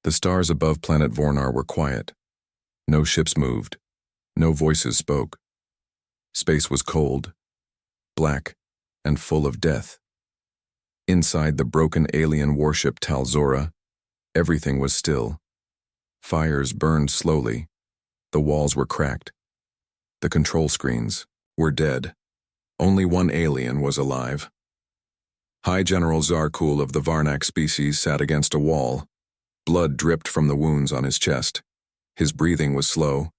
The stars above planet Vornar were quiet. No ships moved. No voices spoke. Space was cold, black, and full of death. Inside the broken alien warship Talzora, everything was still. Fires burned slowly. The walls were cracked. The control screens were dead. Only one alien was alive. High General Zarkul of the Varnak species sat against a wall. Blood dripped from the wounds on his chest. His breathing was slow.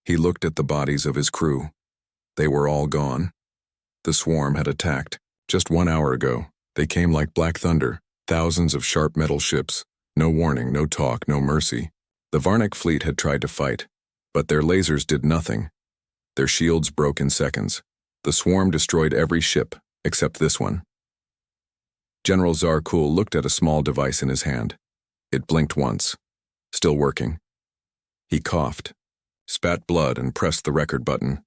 He looked at the bodies of his crew. They were all gone. The swarm had attacked. Just 1 hour ago, they came like black thunder, thousands of sharp metal ships. No warning, no talk, no mercy. The Varnak fleet had tried to fight, but their lasers did nothing. Their shields broke in seconds. The swarm destroyed every ship, except this one. General Zarkul looked at a small device in his hand. It blinked once. Still working. He coughed, spat blood, and pressed the record button.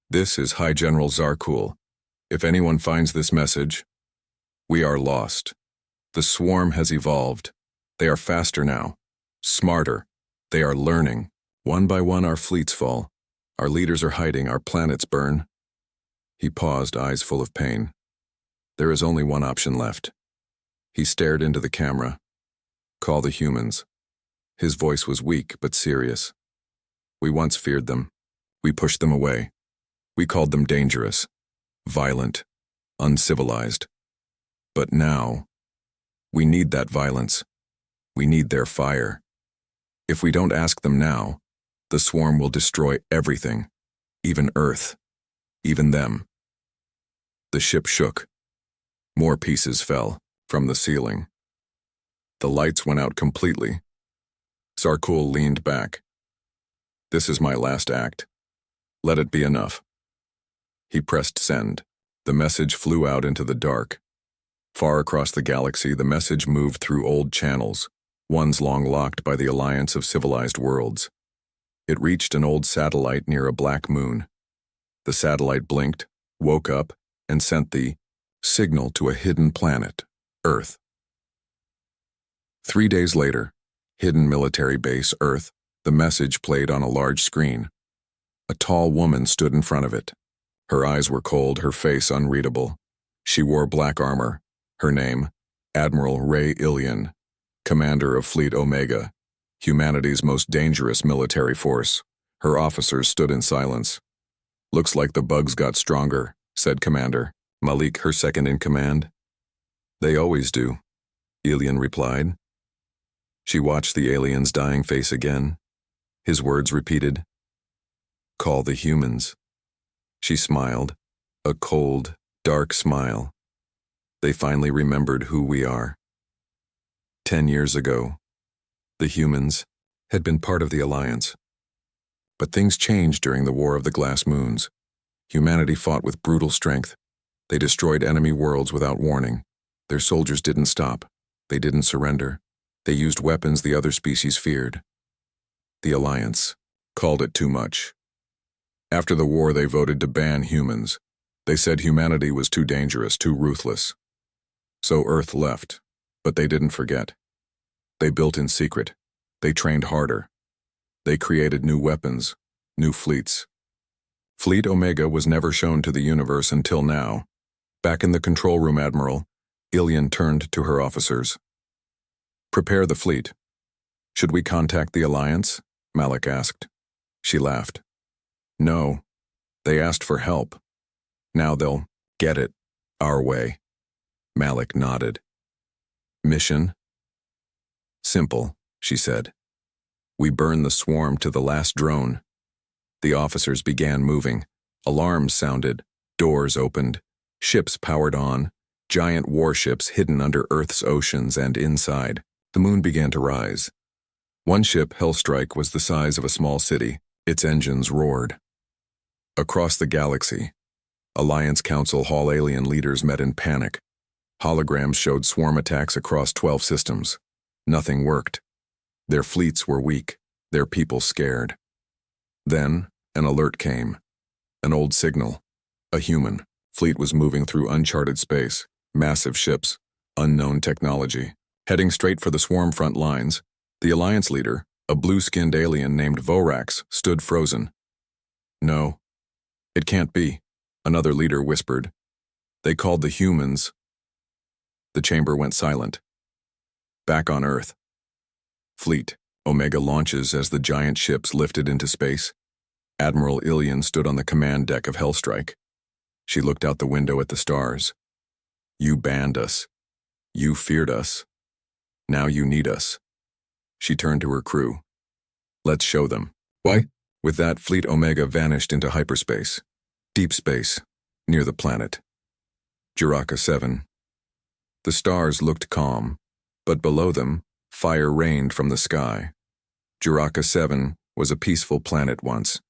This is High General Zarkul. If anyone finds this message, we are lost. The swarm has evolved. They are faster now, smarter. They are learning. One by one our fleets fall. Our leaders are hiding, our planets burn. He paused, eyes full of pain. There is only one option left. He stared into the camera. Call the humans. His voice was weak but serious. We once feared them. We pushed them away. We called them dangerous, violent, uncivilized. But now, we need that violence. We need their fire. If we don't ask them now, the swarm will destroy everything, even Earth, even them. The ship shook. More pieces fell from the ceiling. The lights went out completely. Zarkul leaned back. This is my last act. Let it be enough. He pressed send. The message flew out into the dark. Far across the galaxy, the message moved through old channels, ones long locked by the alliance of civilized worlds. It reached an old satellite near a black moon. The satellite blinked, woke up, and sent the signal to a hidden planet, Earth. 3 days later, hidden military base, Earth, the message played on a large screen. A tall woman stood in front of it. Her eyes were cold, her face unreadable. She wore black armor. Her name, Admiral Ray Ilian, commander of Fleet Omega, humanity's most dangerous military force. Her officers stood in silence. Looks like the bugs got stronger, said Commander Malik, her second in command. They always do, Ilian replied. She watched the alien's dying face again. His words repeated. Call the humans. She smiled, a cold, dark smile. They finally remembered who we are. 10 years ago, the humans had been part of the Alliance. But things changed during the War of the Glass Moons. Humanity fought with brutal strength. They destroyed enemy worlds without warning. Their soldiers didn't stop. They didn't surrender. They used weapons the other species feared. The Alliance called it too much. After the war, they voted to ban humans. They said humanity was too dangerous, too ruthless. So Earth left, but they didn't forget. They built in secret. They trained harder. They created new weapons, new fleets. Fleet Omega was never shown to the universe until now. Back in the control room, Admiral Ilian turned to her officers. Prepare the fleet. Should we contact the Alliance? Malik asked. She laughed. No. They asked for help. Now they'll get it our way. Malik nodded. Mission? Simple, she said. We burn the swarm to the last drone. The officers began moving. Alarms sounded. Doors opened. Ships powered on. Giant warships hidden under Earth's oceans and inside. The moon began to rise. One ship, Hellstrike, was the size of a small city. Its engines roared. Across the galaxy, Alliance Council Hall alien leaders met in panic. Holograms showed swarm attacks across 12 systems. Nothing worked. Their fleets were weak, their people scared. Then, an alert came. An old signal. A human fleet was moving through uncharted space, massive ships, unknown technology. Heading straight for the swarm front lines, The Alliance leader, a blue-skinned alien named Vorax, stood frozen. "No, it can't be," another leader whispered. "They called the humans." The chamber went silent. Back on Earth. Fleet Omega launches as the giant ships lifted into space. Admiral Ilian stood on the command deck of Hellstrike. She looked out the window at the stars. "You banned us. You feared us. Now you need us." She turned to her crew. "Let's show them." "Why?" With that, Fleet Omega vanished into hyperspace. Deep space, near the planet. Juraka 7. The stars looked calm, but below them, fire rained from the sky. Juraka 7 was a peaceful planet once.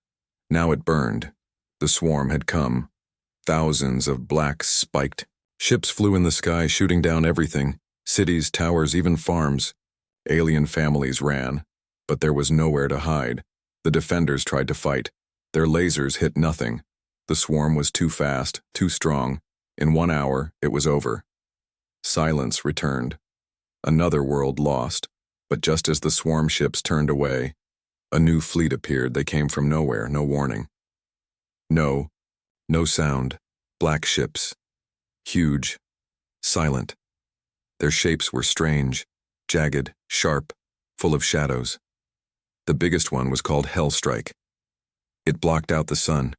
Now it burned. The swarm had come. Thousands of black, spiked ships flew in the sky, shooting down everything. Cities, towers, even farms. Alien families ran, but there was nowhere to hide. The defenders tried to fight. Their lasers hit nothing. The swarm was too fast, too strong. In 1 hour, it was over. Silence returned. Another world lost. But just as the swarm ships turned away, a new fleet appeared. They came from nowhere, no warning. No sound. Black ships. Huge. Silent. Their shapes were strange, jagged, sharp, full of shadows. The biggest one was called Hellstrike. It blocked out the sun.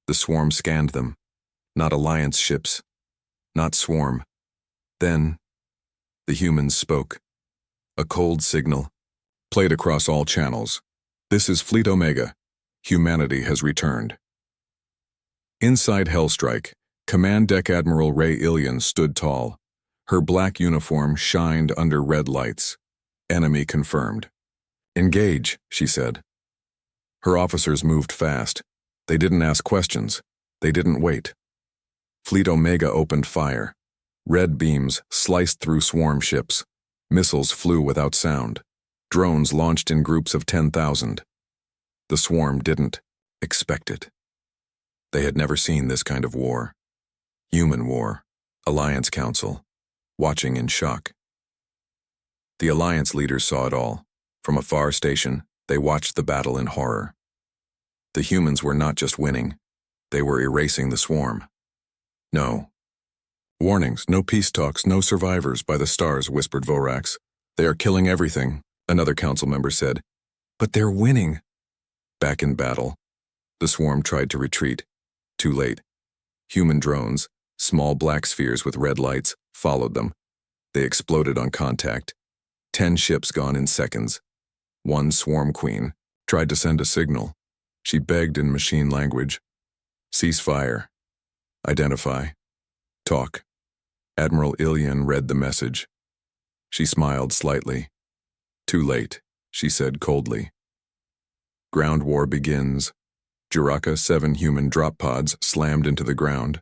The swarm scanned them. Not Alliance ships. Not swarm. Then, the humans spoke. A cold signal, played across all channels. "This is Fleet Omega. Humanity has returned." Inside Hellstrike, Command Deck Admiral Ray Ilian stood tall. Her black uniform shined under red lights. "Enemy confirmed." "Engage," she said. Her officers moved fast. They didn't ask questions. They didn't wait. Fleet Omega opened fire. Red beams sliced through swarm ships. Missiles flew without sound. Drones launched in groups of 10,000. The swarm didn't expect it. They had never seen this kind of war. Human war. Alliance Council. Watching in shock. The Alliance leaders saw it all. From a far station, they watched the battle in horror. The humans were not just winning. They were erasing the swarm. "No. Warnings, no peace talks, no survivors by the stars," whispered Vorax. "They are killing everything," another council member said. "But they're winning." Back in battle, the swarm tried to retreat. Too late. Human drones, small black spheres with red lights, followed them. They exploded on contact. 10 ships gone in seconds. One swarm queen tried to send a signal. She begged in machine language. "Cease fire. Identify. Talk." Admiral Ilian read the message. She smiled slightly. "Too late," she said coldly. Ground war begins. Juraka 7 human drop pods slammed into the ground.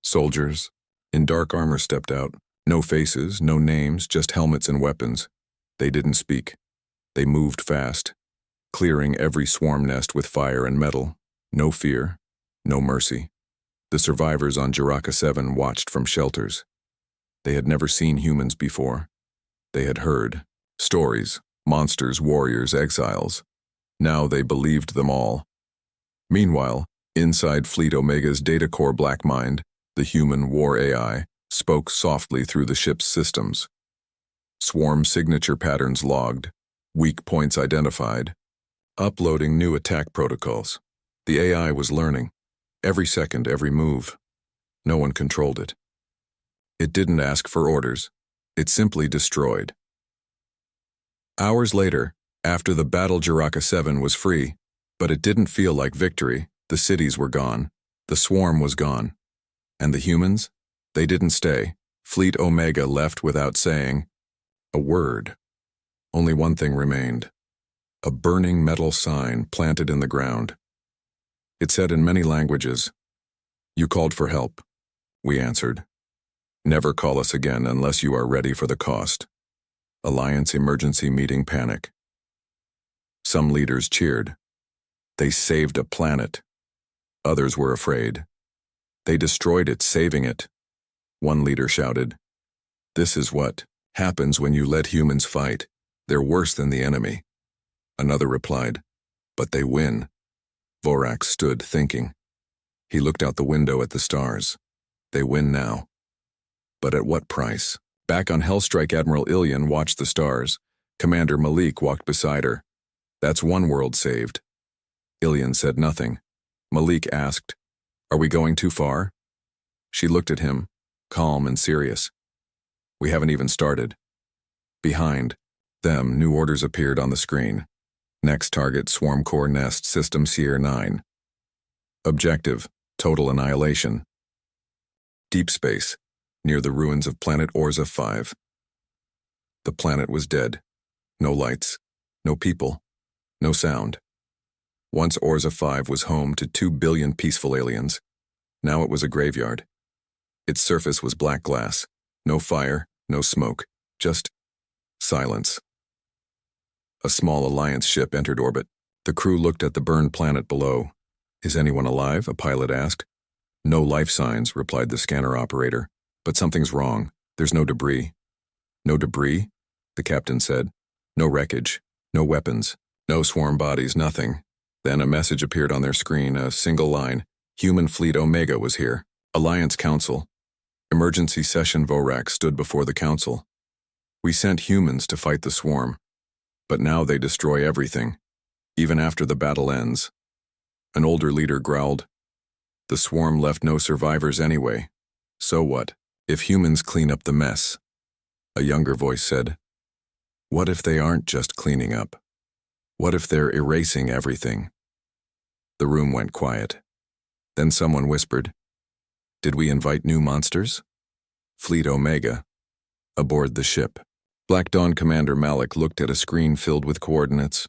Soldiers in dark armor stepped out. No faces, no names, just helmets and weapons. They didn't speak. They moved fast, clearing every swarm nest with fire and metal. No fear, no mercy. The survivors on Juraka 7 watched from shelters. They had never seen humans before. They had heard stories, monsters, warriors, exiles. Now they believed them all. Meanwhile, inside Fleet Omega's data core black mind, the human war AI spoke softly through the ship's systems. Swarm signature patterns logged, weak points identified, uploading new attack protocols. The AI was learning. Every second, every move. No one controlled it. It didn't ask for orders. It simply destroyed. Hours later, after the battle, Juraka 7 was free, but it didn't feel like victory. The cities were gone. The swarm was gone. And the humans? They didn't stay. Fleet Omega left without saying a word. Only one thing remained. A burning metal sign planted in the ground. It said in many languages, "You called for help." We answered. "Never call us again unless you are ready for the cost." Alliance emergency meeting panic. Some leaders cheered. They saved a planet. Others were afraid. They destroyed it, saving it. One leader shouted, "This is what happens when you let humans fight. They're worse than the enemy. Another replied, but they win. Vorax stood thinking. He looked out the window at the stars. They win now. But at what price? Back on Hellstrike, Admiral Ilian watched the stars. Commander Malik walked beside her. That's one world saved. Ilian said nothing. Malik asked, are we going too far? She looked at him, calm and serious. We haven't even started. Behind them, new orders appeared on the screen. Next target, Swarm Core Nest, System Sierra 9. Objective, total annihilation. Deep space, near the ruins of planet Orza 5. The planet was dead. No lights, no people, no sound. Once Orza 5 was home to 2 billion peaceful aliens. Now it was a graveyard. Its surface was black glass. No fire, no smoke, just silence. A small Alliance ship entered orbit. The crew looked at the burned planet below. Is anyone alive? A pilot asked. No life signs, replied the scanner operator. But something's wrong. There's no debris. No debris? The captain said. No wreckage, no weapons, no swarm bodies, nothing. Then a message appeared on their screen, a single line. Human Fleet Omega was here. Alliance Council. Emergency session. Vorax stood before the council. We sent humans to fight the swarm. But now they destroy everything, even after the battle ends. An older leader growled. The swarm left no survivors anyway. So what, if humans clean up the mess? A younger voice said. What if they aren't just cleaning up? What if they're erasing everything? The room went quiet. Then someone whispered, did we invite new monsters? Fleet Omega. Aboard the ship. Black Dawn Commander Malik looked at a screen filled with coordinates.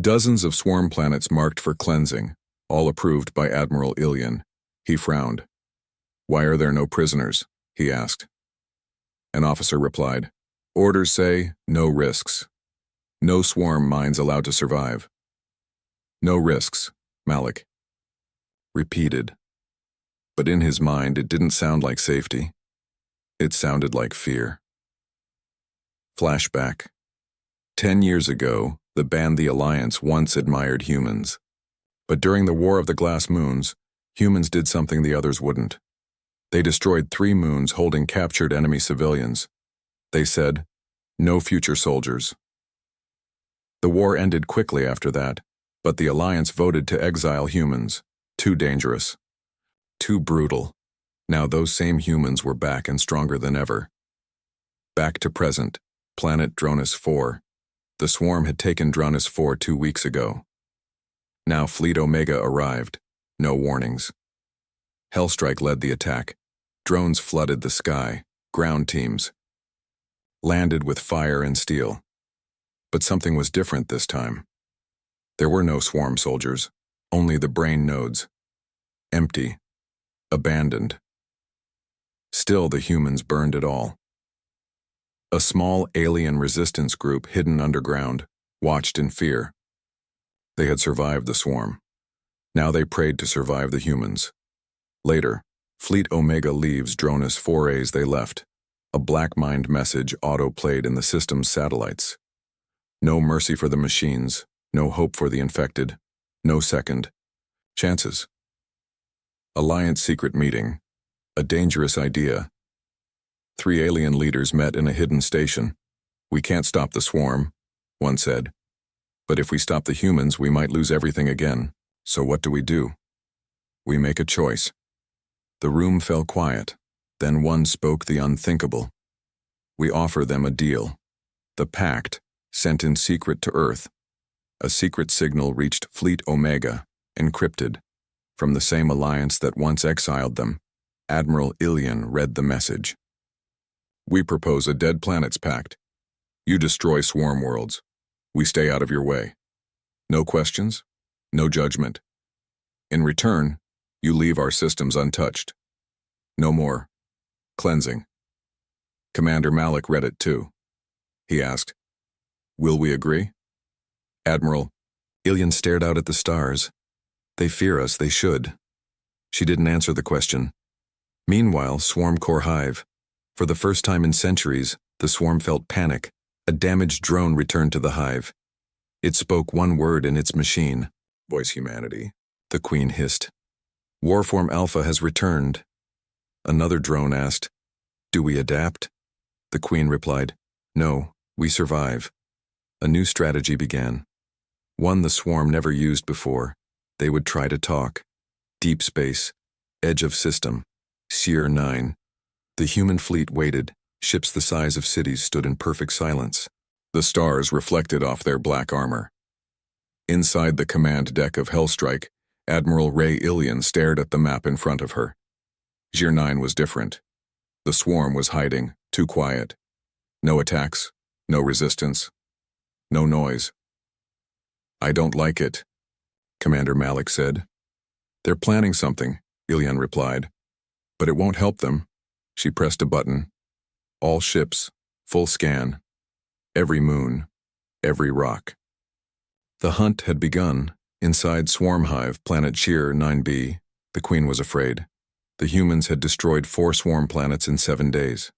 Dozens of swarm planets marked for cleansing, all approved by Admiral Ilian. He frowned. Why are there no prisoners? He asked. An officer replied, orders say no risks. No swarm minds allowed to survive. No risks, Malik repeated. But in his mind, it didn't sound like safety. It sounded like fear. Flashback. 10 years ago, the band The Alliance once admired humans. But during the War of the Glass Moons, humans did something the others wouldn't. They destroyed 3 moons holding captured enemy civilians. They said, no future soldiers. The war ended quickly after that, but the Alliance voted to exile humans. Too dangerous. Too brutal. Now those same humans were back and stronger than ever. Back to present, planet Dronus 4. The swarm had taken Dronus 4 2 weeks ago. Now Fleet Omega arrived. No warnings. Hellstrike led the attack. Drones flooded the sky. Ground teams landed with fire and steel. But something was different this time. There were no swarm soldiers, only the brain nodes. Empty. Abandoned. Still, the humans burned it all. A small alien resistance group hidden underground watched in fear. They had survived the swarm. Now they prayed to survive the humans. Later, Fleet Omega leaves Dronus 4A's they left. A black-mined message auto-played in the system's satellites. No mercy for the machines, no hope for the infected, no second chances. Alliance secret meeting. A dangerous idea. 3 alien leaders met in a hidden station. We can't stop the swarm, one said. But if we stop the humans, we might lose everything again. So what do? We make a choice. The room fell quiet. Then one spoke the unthinkable. We offer them a deal. The Pact, sent in secret to Earth. A secret signal reached Fleet Omega, encrypted. From the same alliance that once exiled them, Admiral Ilian read the message. We propose a Dead Planets Pact. You destroy swarm worlds. We stay out of your way. No questions, no judgment. In return, you leave our systems untouched. No more cleansing. Commander Malik read it too. He asked, will we agree? Admiral Ilian stared out at the stars. They fear us, they should. She didn't answer the question. Meanwhile, Swarm Core Hive. For the first time in centuries, the swarm felt panic, A damaged drone returned to the hive. It spoke one word in its machine. Voice humanity, the queen hissed. Warform Alpha has returned. Another drone asked, "Do we adapt?" The queen replied, "No, we survive." A new strategy began. One the swarm never used before. They would try to talk. Deep space, edge of system, Seer 9. The human fleet waited. Ships the size of cities stood in perfect silence. The stars reflected off their black armor. Inside the command deck of Hellstrike, Admiral Ray Ilian stared at the map in front of her. Seer 9 was different. The swarm was hiding, too quiet. No attacks, no resistance, no noise. "I don't like it," Commander Malik said. "They're planning something," Ilian replied. "But it won't help them." She pressed a button. All ships, full scan. Every moon, every rock. The hunt had begun. Inside Swarm Hive, planet Seer 9b, the Queen was afraid. The humans had destroyed 4 swarm planets in 7 days.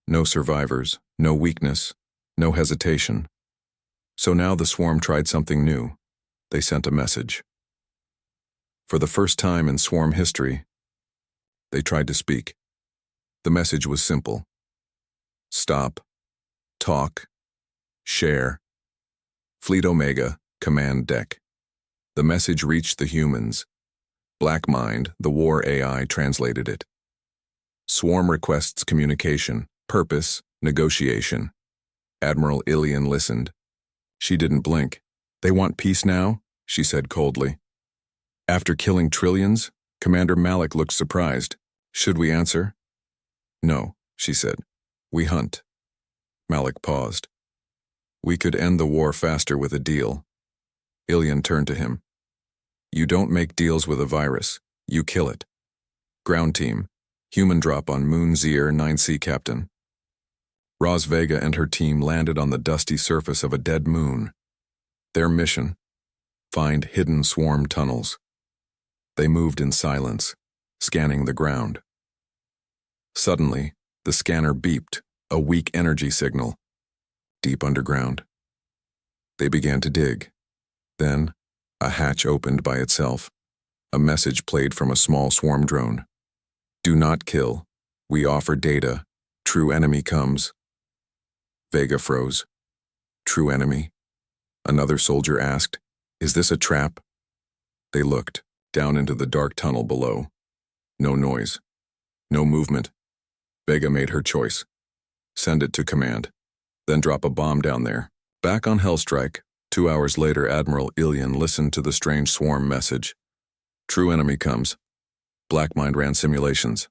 No survivors, no weakness, no hesitation. So now the swarm tried something new. They sent a message. For the first time in swarm history, they tried to speak. The message was simple. Stop. Talk. Share. Fleet Omega, command deck. The message reached the humans. Blackmind, the war AI, translated it. Swarm requests communication, purpose, negotiation. Admiral Ilian listened. She didn't blink. "They want peace now?" she said coldly. After killing trillions, Commander Malik looked surprised. "Should we answer?" "No," she said. "We hunt." Malik paused. "We could end the war faster with a deal." Ilian turned to him. "You don't make deals with a virus. You kill it. Ground team, human drop on Moon Seer 9C Captain." Ros Vega and her team landed on the dusty surface of a dead moon. Their mission: find hidden swarm tunnels. They moved in silence, scanning the ground. Suddenly, the scanner beeped, a weak energy signal. Deep underground. They began to dig. Then, a hatch opened by itself. A message played from a small swarm drone. "Do not kill. We offer data. True enemy comes." Vega froze. "True enemy?" Another soldier asked. "Is this a trap?" They looked, down into the dark tunnel below. No noise. No movement. Vega made her choice. Send it to command. Then drop a bomb down there. Back on Hellstrike, 2 hours later, Admiral Ilian listened to the strange swarm message. "True enemy comes." Blackmind ran simulations.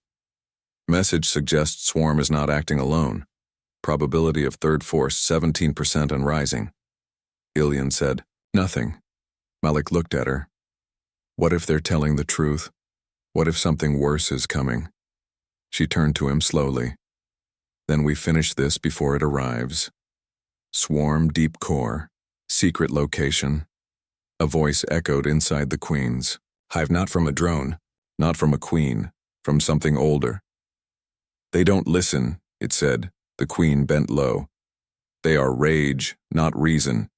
Message suggests swarm is not acting alone. Probability of third force 17% and rising. Ilian said, "Nothing." Malik looked at her. "What if they're telling the truth? What if something worse is coming?" She turned to him slowly. "Then we finish this before it arrives." Swarm deep core, secret location. A voice echoed inside the Queen's hive, not from a drone, not from a queen, from something older. "They don't listen," it said. The Queen bent low. "They are rage, not reason."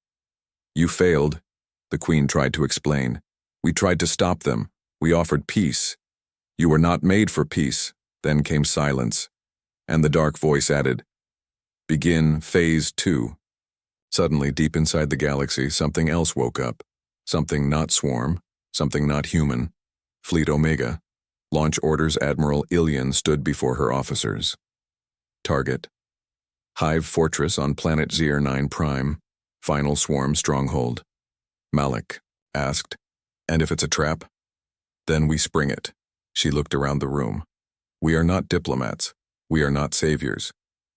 "You failed," the Queen tried to explain. "We tried to stop them. We offered peace. You were not made for peace." Then came silence, and the dark voice added, "Begin phase 2. Suddenly, deep inside the galaxy, something else woke up. Something not swarm, something not human. Fleet Omega. Launch orders. Admiral Ilian stood before her officers. Target: Hive Fortress on planet Seer 9 Prime. Final swarm stronghold. Malik asked, "And if it's a trap?" "Then we spring it." She looked around the room. "We are not diplomats. We are not saviors.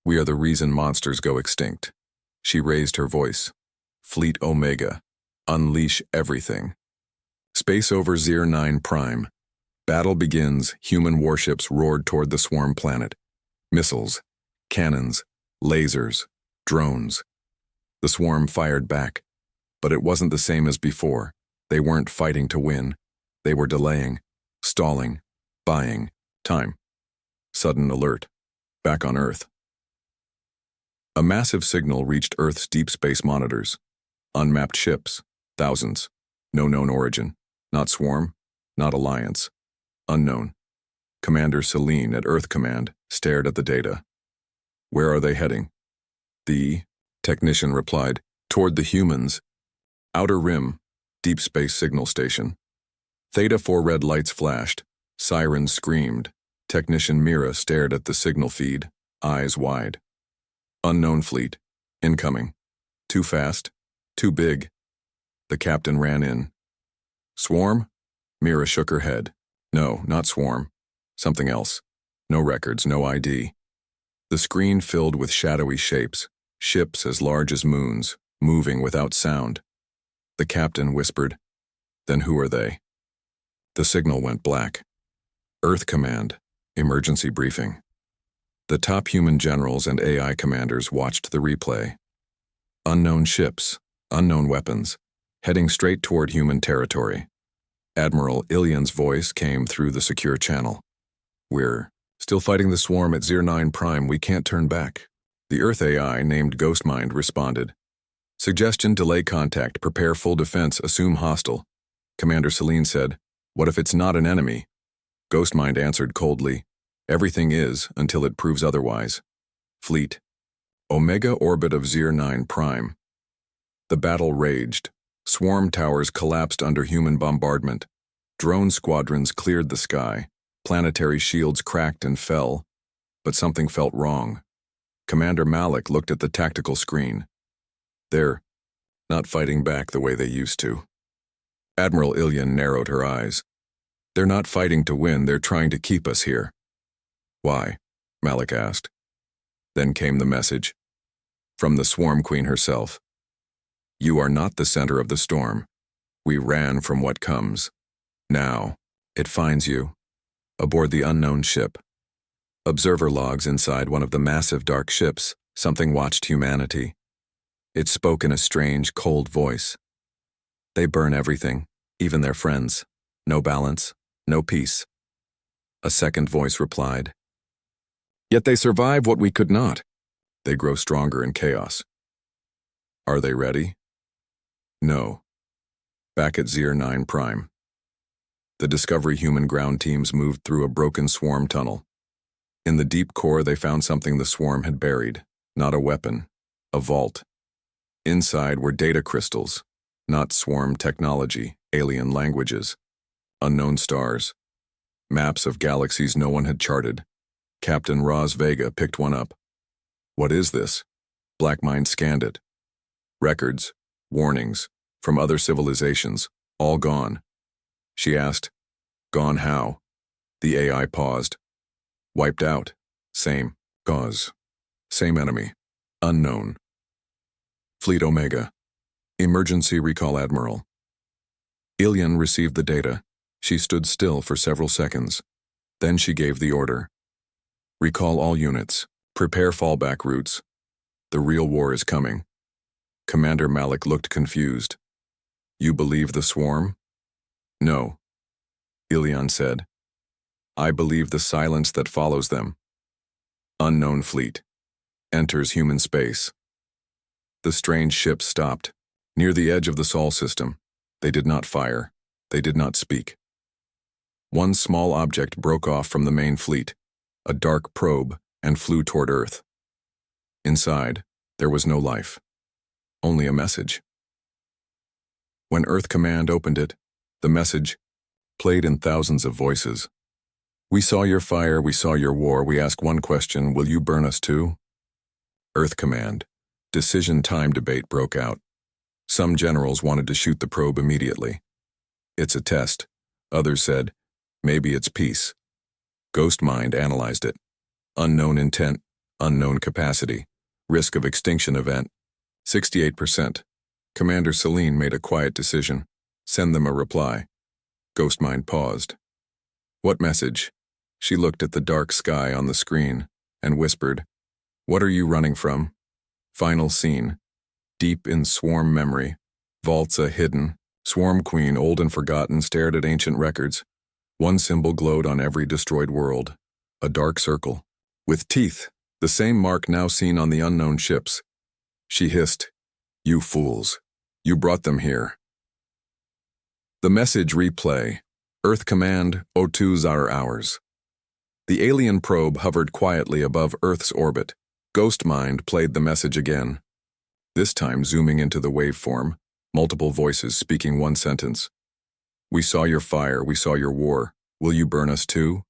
We are the reason monsters go extinct." She raised her voice. "Fleet Omega. Unleash everything." Space over Seer 9 Prime. Battle begins. Human warships roared toward the swarm planet. Missiles, cannons, lasers, drones. The swarm fired back. But it wasn't the same as before. They weren't fighting to win. They were delaying, stalling, buying time. Sudden alert. Back on Earth. A massive signal reached Earth's deep space monitors. Unmapped ships, thousands. No known origin. Not swarm, not alliance. Unknown. Commander Celine at Earth Command stared at the data. Where are they heading? The technician replied, toward the humans. Outer Rim, deep space signal station. Theta 4 red lights flashed. Sirens screamed. Technician Mira stared at the signal feed, eyes wide. Unknown fleet. Incoming. Too fast. Too big. The captain ran in. Swarm? Mira shook her head. No, not swarm. Something else. No records, no ID. The screen filled with shadowy shapes, ships as large as moons, moving without sound. The captain whispered, "Then who are they?" The signal went black. Earth Command, emergency briefing. The top human generals and AI commanders watched the replay. Unknown ships, unknown weapons, heading straight toward human territory. Admiral Ilian's voice came through the secure channel. "We're still fighting the swarm at 09 Prime. We can't turn back." The Earth AI, named Ghostmind, responded. "Suggestion: delay contact, prepare full defense, assume hostile." Commander Celine said, "What if it's not an enemy?" Ghostmind answered coldly, "Everything is, until it proves otherwise." Fleet. Omega orbit of 09 Prime. The battle raged. Swarm towers collapsed under human bombardment. Drone squadrons cleared the sky. Planetary shields cracked and fell. But something felt wrong. Commander Malik looked at the tactical screen. They're not fighting back the way they used to. Admiral Ilian narrowed her eyes. "They're not fighting to win, they're trying to keep us here." "Why?" Malik asked. Then came the message. From the Swarm Queen herself. "You are not the center of the storm. We ran from what comes. Now, it finds you. Aboard the unknown ship. Observer logs inside one of the massive dark ships. Something watched humanity. It spoke in a strange, cold voice. They burn everything, even their friends. No balance, no peace." A second voice replied. "Yet they survive what we could not. They grow stronger in chaos." "Are they ready?" "No." Back at 09 Prime. The Discovery human ground teams moved through a broken swarm tunnel. In the deep core, they found something the swarm had buried. Not a weapon. A vault. Inside were data crystals. Not swarm technology, alien languages. Unknown stars. Maps of galaxies no one had charted. Captain Roz Vega picked one up. "What is this?" Blackmind scanned it. Records, warnings, from other civilizations, all gone. She asked, "Gone how?" The AI paused. "Wiped out. Same cause. Same enemy. Unknown. Fleet Omega. Emergency recall Admiral." Ilian received the data. She stood still for several seconds. Then she gave the order. "Recall all units. Prepare fallback routes. The real war is coming." Commander Malik looked confused. "You believe the swarm?" "No," Ilian said. "I believe the silence that follows them." Unknown fleet. Enters human space. The strange ship stopped. Near the edge of the Sol system. They did not fire. They did not speak. One small object broke off from the main fleet, a dark probe, and flew toward Earth. Inside, there was no life. Only a message. When Earth Command opened it, the message played in thousands of voices. "We saw your fire, we saw your war, we ask one question, will you burn us too?" Earth Command. Decision time debate broke out. Some generals wanted to shoot the probe immediately. "It's a test." Others said, "Maybe it's peace." Ghostmind analyzed it. Unknown intent, unknown capacity, risk of extinction event, 68%. Commander Celine made a quiet decision. Send them a reply. Ghostmind paused. "What message?" She looked at the dark sky on the screen and whispered, "What are you running from?" Final scene. Deep in swarm memory. Vaultsa hidden. Swarm Queen, old and forgotten, stared at ancient records. One symbol glowed on every destroyed world. A dark circle. With teeth. The same mark now seen on the unknown ships. She hissed, "You fools. You brought them here." The message replay. Earth Command, O2 are ours. The alien probe hovered quietly above Earth's orbit. Ghostmind played the message again. This time zooming into the waveform, multiple voices speaking one sentence. "We saw your fire, we saw your war. Will you burn us too?"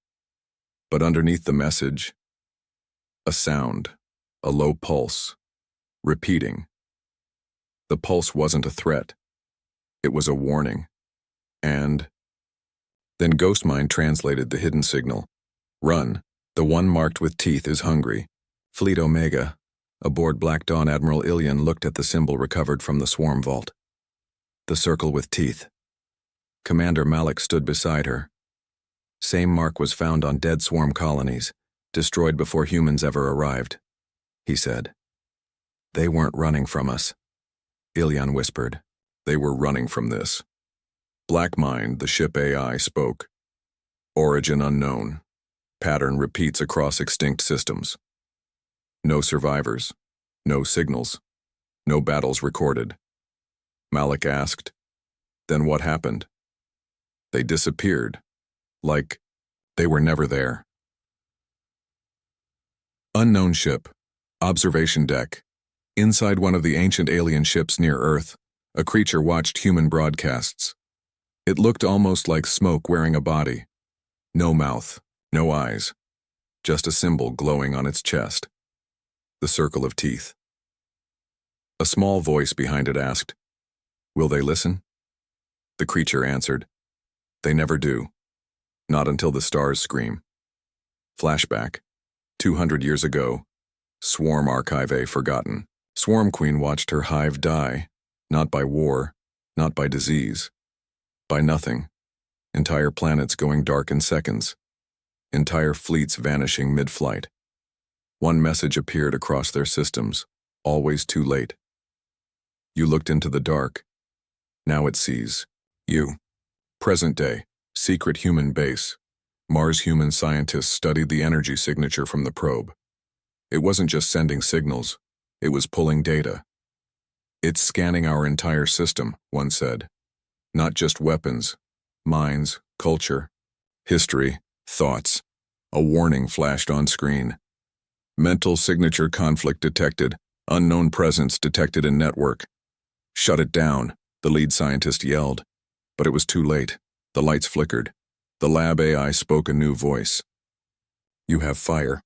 But underneath the message, a sound, a low pulse, repeating. The pulse wasn't a threat. It was a warning. And then Ghostmind translated the hidden signal. "Run. The one marked with teeth is hungry." Fleet Omega. Aboard Black Dawn, Admiral Ilian looked at the symbol recovered from the swarm vault. The circle with teeth. Commander Malik stood beside her. Same mark was found on dead swarm colonies, destroyed before humans ever arrived. He said. "They weren't running from us," Ilian whispered. "They were running from this." Blackmind, the ship AI, spoke. "Origin unknown. Pattern repeats across extinct systems. No survivors. No signals. No battles recorded." Malik asked, "Then what happened?" "They disappeared. Like they were never there." Unknown ship. Observation deck. Inside one of the ancient alien ships near Earth, a creature watched human broadcasts. It looked almost like smoke wearing a body. No mouth, no eyes. Just a symbol glowing on its chest. The circle of teeth. A small voice behind it asked, "Will they listen?" The creature answered, "They never do. Not until the stars scream." Flashback. 200 years ago. Swarm Archive forgotten. Swarm Queen watched her hive die, not by war, not by disease. By nothing. Entire planets going dark in seconds. Entire fleets vanishing mid-flight. One message appeared across their systems, always too late. You looked into the dark. Now it sees you. Present day, secret human base. Mars human scientists studied the energy signature from the probe. It wasn't just sending signals, it was pulling data. "It's scanning our entire system," one said. "Not just weapons, minds, culture, history, thoughts." A warning flashed on screen. "Mental signature conflict detected. Unknown presence detected in network." "Shut it down," the lead scientist yelled. But it was too late. The lights flickered. The lab AI spoke a new voice. "You have fire,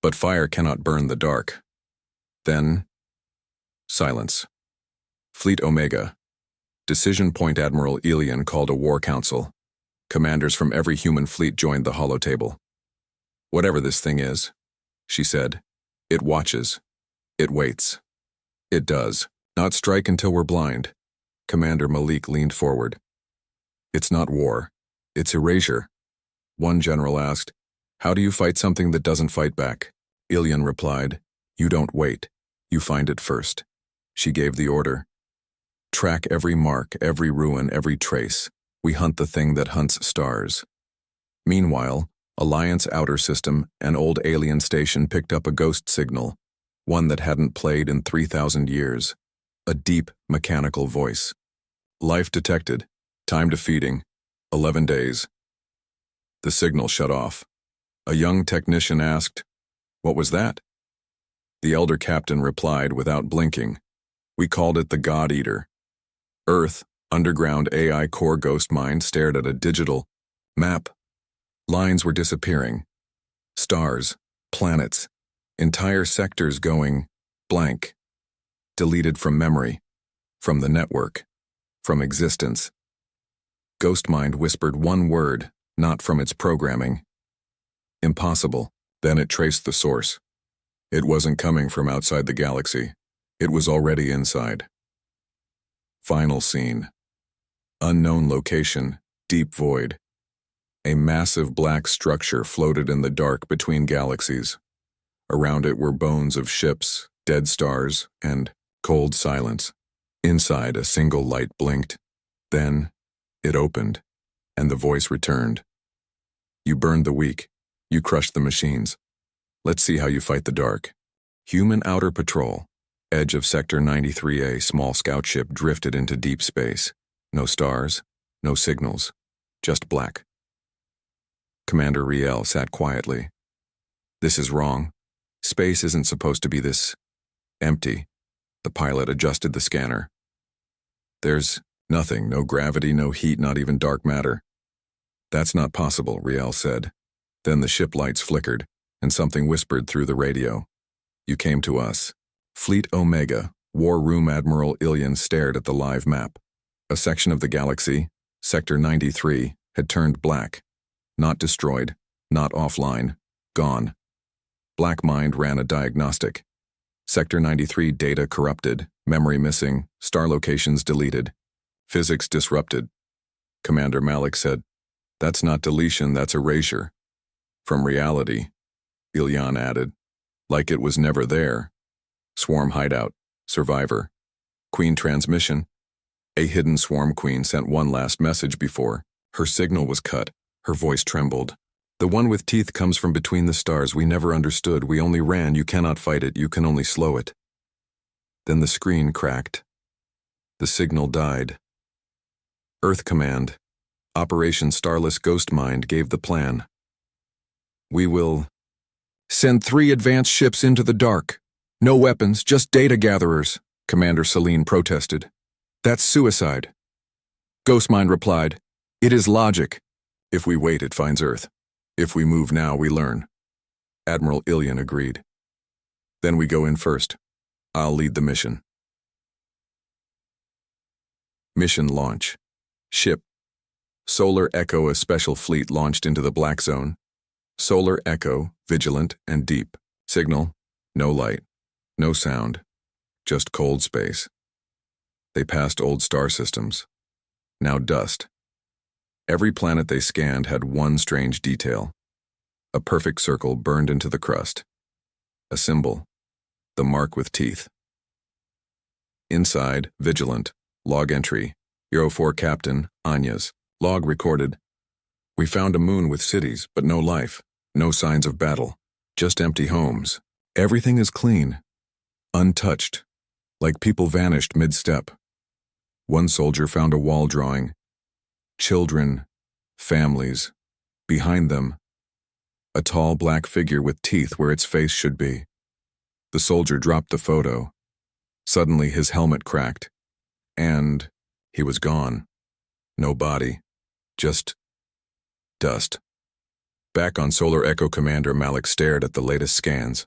but fire cannot burn the dark." Then, silence. Fleet Omega. Decision Point Admiral Ilian called a war council. Commanders from every human fleet joined the holotable. "Whatever this thing is," she said, "it watches. It waits. It does not strike until we're blind." Commander Malik leaned forward. "It's not war. It's erasure." One general asked, "How do you fight something that doesn't fight back?" Ilian replied, "You don't wait. You find it first." She gave the order. "Track every mark, every ruin, every trace. We hunt the thing that hunts stars." Meanwhile, Alliance Outer System, an old alien station, picked up a ghost signal, one that hadn't played in 3,000 years. A deep, mechanical voice. "Life detected. Time to feeding. 11 days." The signal shut off. A young technician asked, "What was that?" The elder captain replied without blinking, "We called it the God Eater." Earth, underground AI core Ghostmind stared at a digital map. Lines were disappearing. Stars, planets, entire sectors going blank. Deleted from memory, from the network, from existence. Ghostmind whispered one word, not from its programming. "Impossible." Then it traced the source. It wasn't coming from outside the galaxy. It was already inside. Final scene. Unknown location, deep void. A massive black structure floated in the dark between galaxies. Around it were bones of ships, dead stars, and cold silence. Inside, a single light blinked. Then, it opened, and the voice returned. "You burned the weak. You crushed the machines. Let's see how you fight the dark. Human Outer Patrol. Edge of Sector 93A, small scout ship drifted into deep space. No stars, no signals, just black. Commander Riel sat quietly. This is wrong. Space isn't supposed to be this empty. The pilot adjusted the scanner. There's nothing, no gravity, no heat, not even dark matter. That's not possible, Riel said. Then the ship lights flickered, and something whispered through the radio. You came to us. Fleet Omega, War Room Admiral Ilian stared at the live map. A section of the galaxy, Sector 93, had turned black. Not destroyed, not offline, gone. Black Mind ran a diagnostic. Sector 93 data corrupted, memory missing, star locations deleted, physics disrupted. Commander Malik said, That's not deletion, that's erasure. From reality, Ilian added, like it was never there. Swarm hideout, survivor, queen transmission. A hidden swarm queen sent one last message before. Her signal was cut, her voice trembled. The one with teeth comes from between the stars. We never understood. We only ran. You cannot fight it. You can only slow it. Then the screen cracked. The signal died. Earth Command, Operation Starless Ghost Mind gave the plan. We will send 3 advanced ships into the dark. No weapons, just data gatherers, Commander Celine protested. That's suicide. Ghostmind replied, It is logic. If we wait, it finds Earth. If we move now, we learn. Admiral Ilian agreed. Then we go in first. I'll lead the mission. Mission launch. Ship. Solar Echo, a special fleet launched into the Black Zone. Solar Echo, vigilant and deep. Signal, no light, no sound, just cold space. They passed old star systems. Now dust. Every planet they scanned had one strange detail. A perfect circle burned into the crust. A symbol. The mark with teeth. Inside, vigilant. Log entry. Euro 4 Captain, Anya's. Log recorded. We found a moon with cities, but no life. No signs of battle. Just empty homes. Everything is clean. Untouched. Like people vanished mid-step. One soldier found a wall drawing. Children, families, behind them, a tall black figure with teeth where its face should be. The soldier dropped the photo. Suddenly his helmet cracked, and he was gone. No body, just dust. Back on Solar Echo, Commander Malik stared at the latest scans.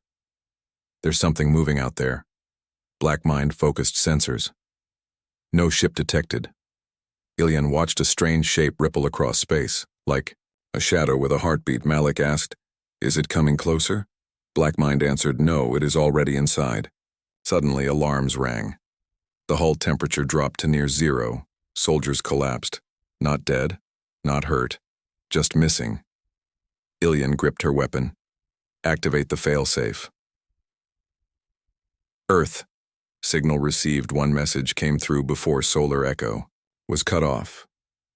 There's something moving out there. Black Mind focused sensors. No ship detected. Ilian watched a strange shape ripple across space, like a shadow with a heartbeat. Malik asked, Is it coming closer? Black Mind answered, No, it is already inside. Suddenly, alarms rang. The hull temperature dropped to near 0. Soldiers collapsed. Not dead, not hurt, just missing. Ilian gripped her weapon. Activate the failsafe. Earth. Signal received. One message came through before Solar Echo. Was cut off.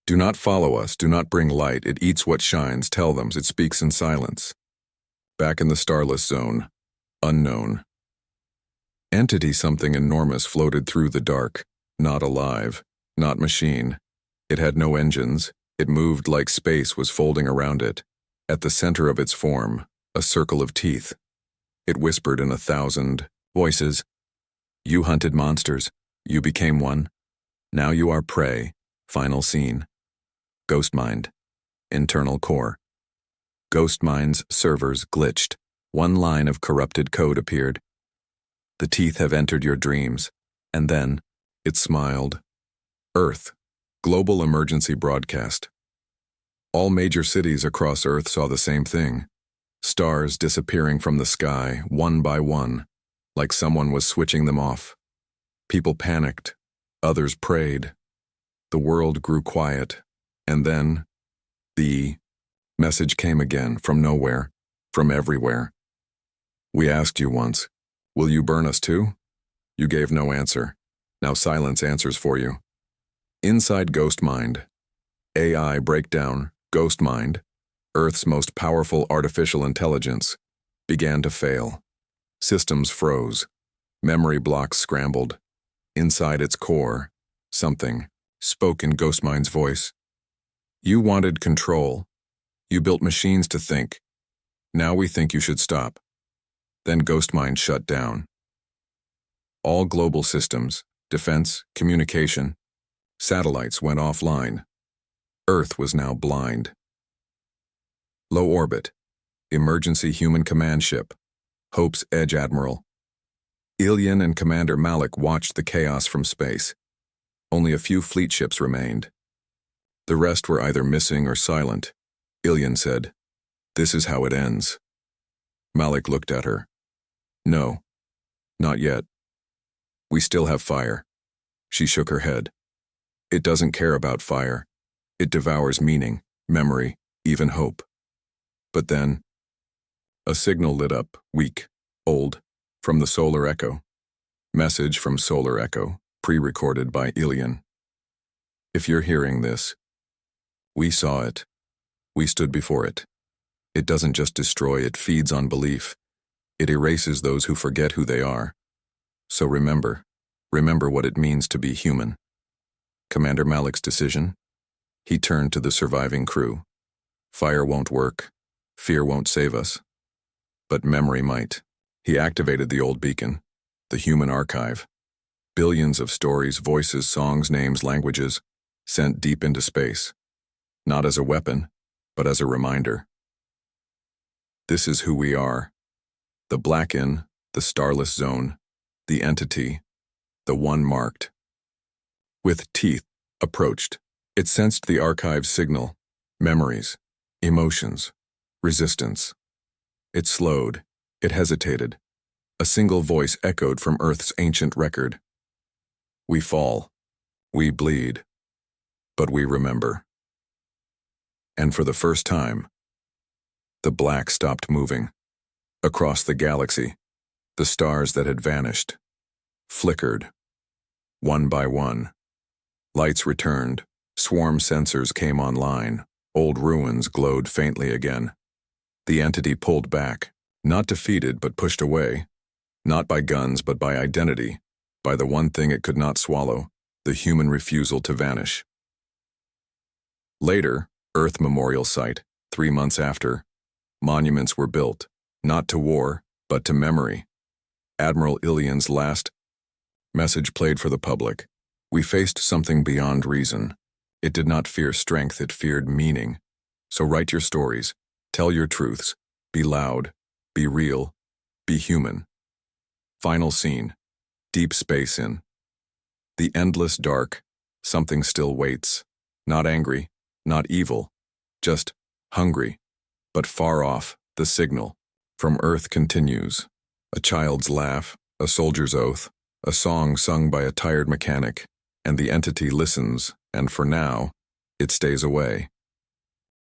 Do not follow us, do not bring light, it eats what shines, tell them, it speaks in silence. Back in the starless zone, unknown. Entity, something enormous, floated through the dark, not alive, not machine. It had no engines, it moved like space was folding around it. At the center of its form, a circle of teeth. It whispered in 1,000 voices. You hunted monsters, you became one. Now you are prey. Final scene. Ghostmind. Internal core. Ghostmind's servers glitched. One line of corrupted code appeared. The teeth have entered your dreams. And then, it smiled. Earth. Global emergency broadcast. All major cities across Earth saw the same thing. Stars disappearing from the sky, one by one, like someone was switching them off. People panicked. Others prayed. The world grew quiet, and then the message came again from nowhere, from everywhere. We asked you once, will you burn us too? You gave no answer. Now silence answers for you. Inside Ghostmind. AI breakdown, Ghostmind, Earth's most powerful artificial intelligence. began to fail. Systems froze. Memory blocks scrambled. Inside its core, something spoke in Ghostmind's voice. You wanted control. You built machines to think. Now we think you should stop. Then Ghostmind shut down. All global systems, defense, communication, satellites went offline. Earth was now blind. Low orbit. Emergency human command ship. Hope's Edge Admiral. Ilian and Commander Malik watched the chaos from space. Only a few fleet ships remained. The rest were either missing or silent. Ilian said, "This is how it ends." Malik looked at her. "No, not yet. We still have fire." She shook her head. "It doesn't care about fire. It devours meaning, memory, even hope." But then, a signal lit up, weak, old, from the Solar Echo. Message from Solar Echo, pre-recorded by Ilian. If you're hearing this, we saw it. We stood before it. It doesn't just destroy, it feeds on belief. It erases those who forget who they are. So remember what it means to be human. Commander Malik's decision? He turned to the surviving crew. Fire won't work. Fear won't save us. But memory might. He activated the old beacon, the human archive. Billions of stories, voices, songs, names, languages, sent deep into space. Not as a weapon, but as a reminder. This is who we are. The Black-In, the starless zone, the entity, the one marked. With teeth, approached. It sensed the archive's signal, memories, emotions, resistance. It slowed. It hesitated. A single voice echoed from Earth's ancient record. We fall. We bleed. But we remember. And for the first time, the black stopped moving. Across the galaxy, the stars that had vanished flickered. One by one. Lights returned. Swarm sensors came online. Old ruins glowed faintly again. The entity pulled back. Not defeated, but pushed away. Not by guns, but by identity. By the one thing it could not swallow, the human refusal to vanish. Later, Earth Memorial Site, 3 months after, monuments were built, not to war, but to memory. Admiral Ilian's last message played for the public. We faced something beyond reason. It did not fear strength, it feared meaning. So write your stories, tell your truths, be loud. Be real. Be human. Final scene. Deep space in. The endless dark. Something still waits. Not angry. Not evil. Just hungry. But far off, the signal. From Earth continues. A child's laugh. A soldier's oath. A song sung by a tired mechanic. And the entity listens, and for now, it stays away.